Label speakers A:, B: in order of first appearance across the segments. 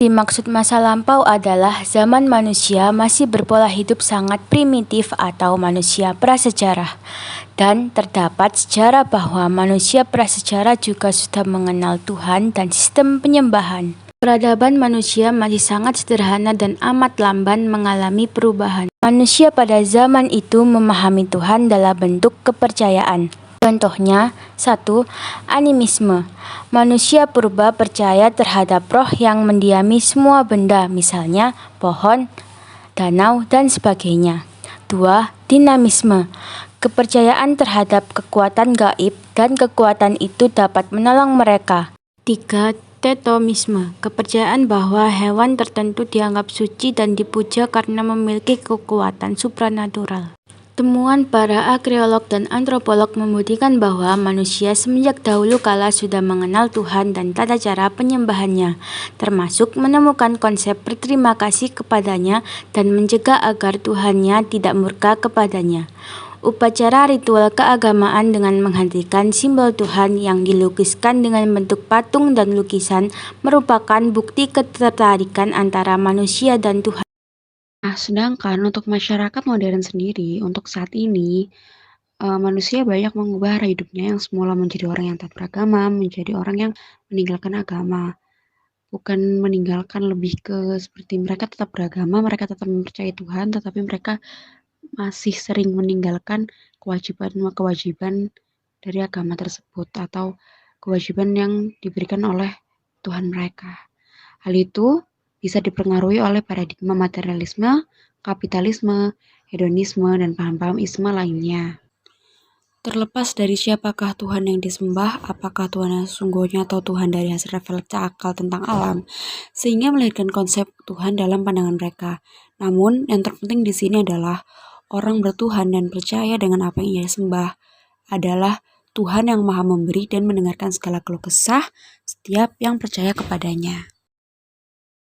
A: Dimaksud masa lampau adalah zaman manusia masih berpola hidup sangat primitif atau manusia prasejarah. Dan terdapat sejarah bahwa manusia prasejarah juga sudah mengenal Tuhan dan sistem penyembahan. Peradaban manusia masih sangat sederhana dan amat lamban mengalami perubahan. Manusia pada zaman itu memahami Tuhan dalam bentuk kepercayaan. Contohnya, 1. Animisme. Manusia purba percaya terhadap roh yang mendiami semua benda, misalnya pohon, danau, dan sebagainya. 2. Dinamisme. Kepercayaan terhadap kekuatan gaib dan kekuatan itu dapat menolong mereka. 3. Tetomisme. Kepercayaan bahwa hewan tertentu dianggap suci dan dipuja karena memiliki kekuatan supranatural. Temuan para arkeolog dan antropolog membuktikan bahwa manusia semenjak dahulu kala sudah mengenal Tuhan dan tata cara penyembahannya, termasuk menemukan konsep berterima kasih kepadanya dan mencegah agar Tuhannya tidak murka kepadanya. Upacara ritual keagamaan dengan menghadirkan simbol Tuhan yang dilukiskan dengan bentuk patung dan lukisan merupakan bukti ketertarikan antara manusia dan Tuhan.
B: Nah, sedangkan untuk masyarakat modern sendiri, untuk saat ini, manusia banyak mengubah arah hidupnya yang semula menjadi orang yang taat beragama, menjadi orang yang meninggalkan agama. Bukan meninggalkan, lebih ke seperti mereka tetap beragama, mereka tetap mempercayai Tuhan, tetapi mereka masih sering meninggalkan kewajiban-kewajiban dari agama tersebut atau kewajiban yang diberikan oleh Tuhan mereka. Hal itu bisa dipengaruhi oleh paradigma materialisme, kapitalisme, hedonisme, dan paham-paham isme lainnya. Terlepas dari siapakah Tuhan yang disembah, apakah Tuhan yang sesungguhnya atau Tuhan dari hasil refleksi akal tentang alam, sehingga melahirkan konsep Tuhan dalam pandangan mereka. Namun, yang terpenting di sini adalah orang bertuhan dan percaya dengan apa yang ia sembah adalah Tuhan yang maha memberi dan mendengarkan segala keluh kesah setiap yang percaya kepadanya.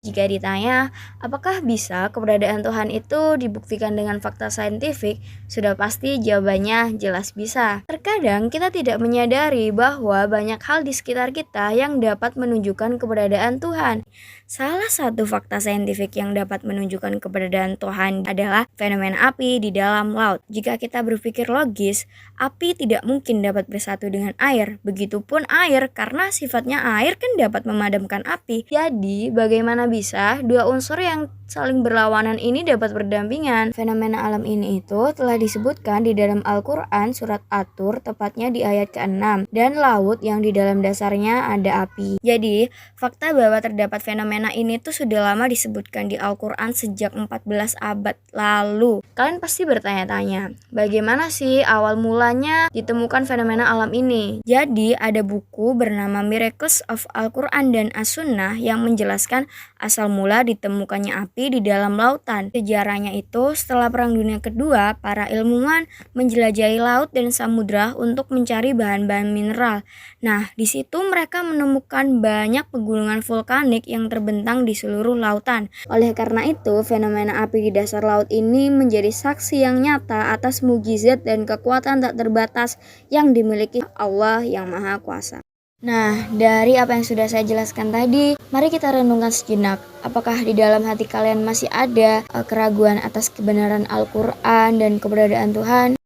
C: Jika ditanya, apakah bisa keberadaan Tuhan itu dibuktikan dengan fakta saintifik? Sudah pasti jawabannya jelas bisa. Terkadang kita tidak menyadari bahwa banyak hal di sekitar kita yang dapat menunjukkan keberadaan Tuhan. Salah satu fakta saintifik yang dapat menunjukkan keberadaan Tuhan adalah fenomena api di dalam laut. Jika kita berpikir logis, api tidak mungkin dapat bersatu dengan air. Begitupun air, karena sifatnya air kan dapat memadamkan api. Jadi, bagaimana bisa dua unsur yang saling berlawanan ini dapat berdampingan? Fenomena alam ini itu telah disebutkan di dalam Al-Quran surat At-Tur, tepatnya di ayat ke-6, dan laut yang di dalam dasarnya ada api. Jadi, fakta bahwa terdapat fenomena ini tuh sudah lama disebutkan di Al-Quran sejak 14 abad lalu. Kalian pasti bertanya-tanya, bagaimana sih awal mulanya ditemukan fenomena alam ini? Jadi, ada buku bernama Miracles of Al-Quran dan As-Sunnah yang menjelaskan asal mula ditemukannya api di dalam lautan. Sejarahnya itu setelah Perang Dunia Kedua, para ilmuwan menjelajahi laut dan samudra untuk mencari bahan-bahan mineral. Nah, di situ mereka menemukan banyak pegunungan vulkanik yang terbentang di seluruh lautan. Oleh karena itu, fenomena api di dasar laut ini menjadi saksi yang nyata atas mukjizat dan kekuatan tak terbatas yang dimiliki Allah yang Maha Kuasa. Nah, dari apa yang sudah saya jelaskan tadi, mari kita renungkan sejenak. Apakah di dalam hati kalian masih ada keraguan atas kebenaran Al-Quran dan keberadaan Tuhan?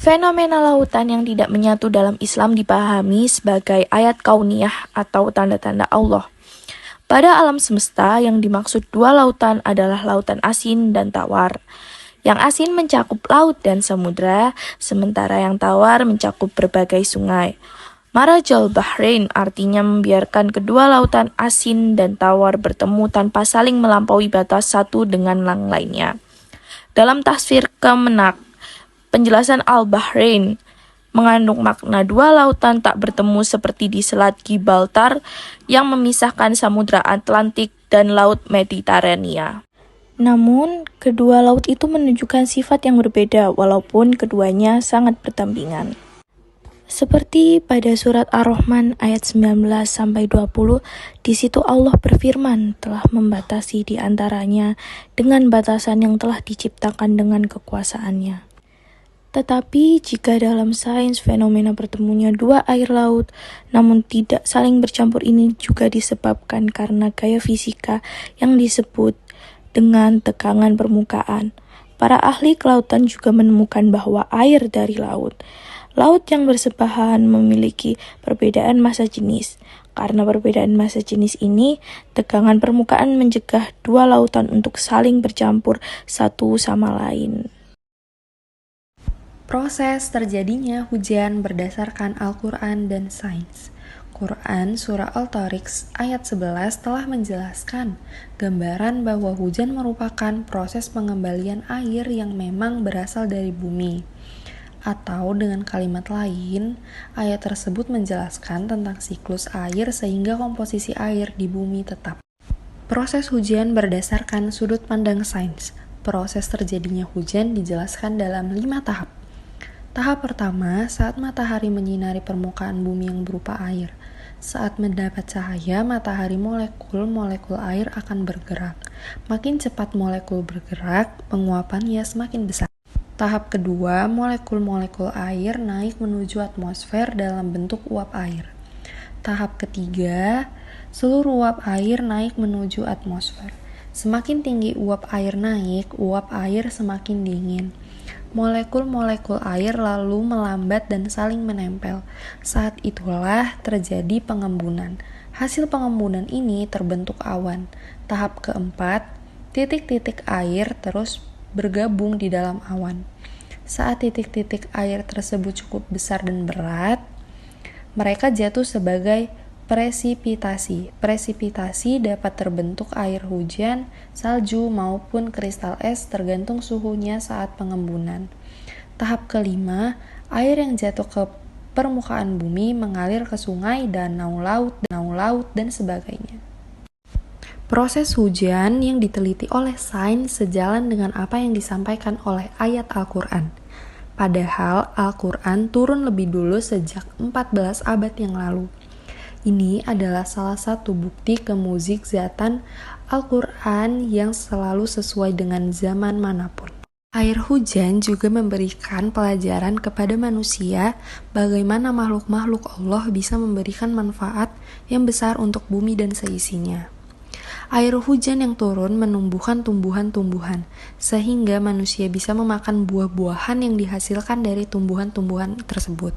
D: Fenomena lautan yang tidak menyatu dalam Islam dipahami sebagai ayat kauniyah atau tanda-tanda Allah. Pada alam semesta yang dimaksud dua lautan adalah lautan asin dan tawar. Yang asin mencakup laut dan samudra, sementara yang tawar mencakup berbagai sungai. Marajal Bahrain artinya membiarkan kedua lautan asin dan tawar bertemu tanpa saling melampaui batas satu dengan yang lainnya. Dalam tafsir Kemenak, penjelasan Al-Bahrain mengandung makna dua lautan tak bertemu seperti di Selat Gibraltar yang memisahkan Samudra Atlantik dan Laut Mediterania. Namun, kedua laut itu menunjukkan sifat yang berbeda walaupun keduanya sangat berdampingan. Seperti pada surat Ar-Rahman ayat 19-20, di situ Allah berfirman telah membatasi di antaranya dengan batasan yang telah diciptakan dengan kekuasaannya. Tetapi jika dalam sains fenomena bertemunya dua air laut namun tidak saling bercampur ini juga disebabkan karena gaya fisika yang disebut dengan tegangan permukaan. Para ahli kelautan juga menemukan bahwa air dari laut yang bersebelahan memiliki perbedaan massa jenis. Karena perbedaan massa jenis ini, tegangan permukaan mencegah dua lautan untuk saling bercampur satu sama lain.
E: Proses terjadinya hujan berdasarkan Al-Quran dan sains. Quran Surah Al-Tariq ayat 11 telah menjelaskan gambaran bahwa hujan merupakan proses pengembalian air yang memang berasal dari bumi. Atau dengan kalimat lain, ayat tersebut menjelaskan tentang siklus air sehingga komposisi air di bumi tetap. Proses hujan berdasarkan sudut pandang sains. Proses terjadinya hujan dijelaskan dalam 5 tahap. Tahap pertama, saat matahari menyinari permukaan bumi yang berupa air. Saat mendapat cahaya, matahari molekul-molekul air akan bergerak. Makin cepat molekul bergerak, penguapannya semakin besar. Tahap kedua, molekul-molekul air naik menuju atmosfer dalam bentuk uap air. Tahap ketiga, seluruh uap air naik menuju atmosfer. Semakin tinggi uap air naik, uap air semakin dingin. Molekul-molekul air lalu melambat dan saling menempel. Saat itulah terjadi pengembunan. Hasil pengembunan ini terbentuk awan. Tahap keempat, titik-titik air terus bergabung di dalam awan. Saat titik-titik air tersebut cukup besar dan berat, mereka jatuh sebagai presipitasi. Presipitasi dapat terbentuk air hujan, salju, maupun kristal es tergantung suhunya saat pengembunan. Tahap kelima, air yang jatuh ke permukaan bumi mengalir ke sungai, danau laut, dan sebagainya. Proses hujan yang diteliti oleh sains sejalan dengan apa yang disampaikan oleh ayat Al-Quran. Padahal Al-Quran turun lebih dulu sejak 14 abad yang lalu. Ini adalah salah satu bukti kemukjizatan Al-Quran yang selalu sesuai dengan zaman manapun. Air hujan juga memberikan pelajaran kepada manusia bagaimana makhluk-makhluk Allah bisa memberikan manfaat yang besar untuk bumi dan seisinya. Air hujan yang turun menumbuhkan tumbuhan-tumbuhan, sehingga manusia bisa memakan buah-buahan yang dihasilkan dari tumbuhan-tumbuhan tersebut.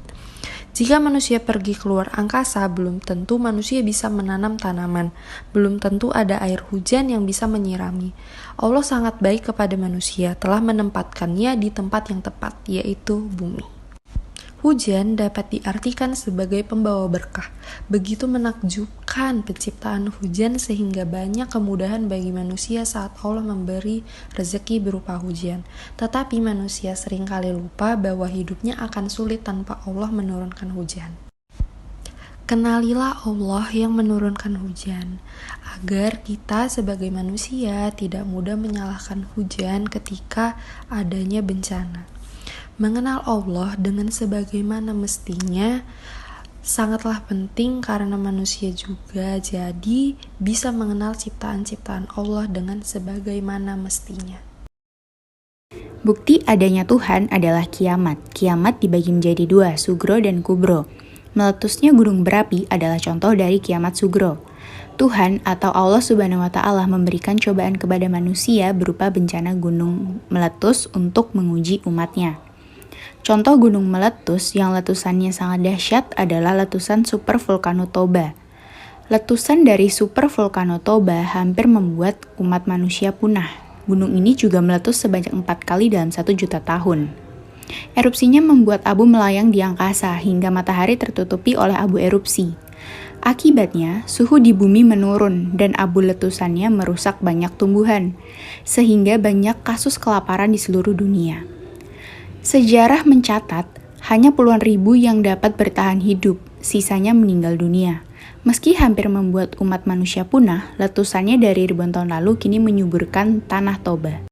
E: Jika manusia pergi keluar angkasa, belum tentu manusia bisa menanam tanaman, belum tentu ada air hujan yang bisa menyirami. Allah sangat baik kepada manusia, telah menempatkannya di tempat yang tepat, yaitu bumi. Hujan dapat diartikan sebagai pembawa berkah. Begitu menakjubkan penciptaan hujan sehingga banyak kemudahan bagi manusia saat Allah memberi rezeki berupa hujan. Tetapi manusia seringkali lupa bahwa hidupnya akan sulit tanpa Allah menurunkan hujan. Kenalilah Allah yang menurunkan hujan, agar kita sebagai manusia tidak mudah menyalahkan hujan ketika adanya bencana. Mengenal Allah dengan sebagaimana mestinya sangatlah penting karena manusia juga jadi bisa mengenal ciptaan-ciptaan Allah dengan sebagaimana mestinya.
A: Bukti adanya Tuhan adalah kiamat. Kiamat dibagi menjadi dua, sugro dan kubro. Meletusnya gunung berapi adalah contoh dari kiamat sugro. Tuhan atau Allah Subhanahu wa Ta'ala memberikan cobaan kepada manusia berupa bencana gunung meletus untuk menguji umatnya. Contoh gunung meletus yang letusannya sangat dahsyat adalah letusan supervulkano Toba. Letusan dari supervulkano Toba hampir membuat umat manusia punah. Gunung ini juga meletus sebanyak 4 kali dalam 1 juta tahun. Erupsinya membuat abu melayang di angkasa hingga matahari tertutupi oleh abu erupsi. Akibatnya, suhu di bumi menurun dan abu letusannya merusak banyak tumbuhan, sehingga banyak kasus kelaparan di seluruh dunia. Sejarah mencatat, hanya puluhan ribu yang dapat bertahan hidup, sisanya meninggal dunia. Meski hampir membuat umat manusia punah, letusannya dari ribuan tahun lalu kini menyuburkan tanah Toba.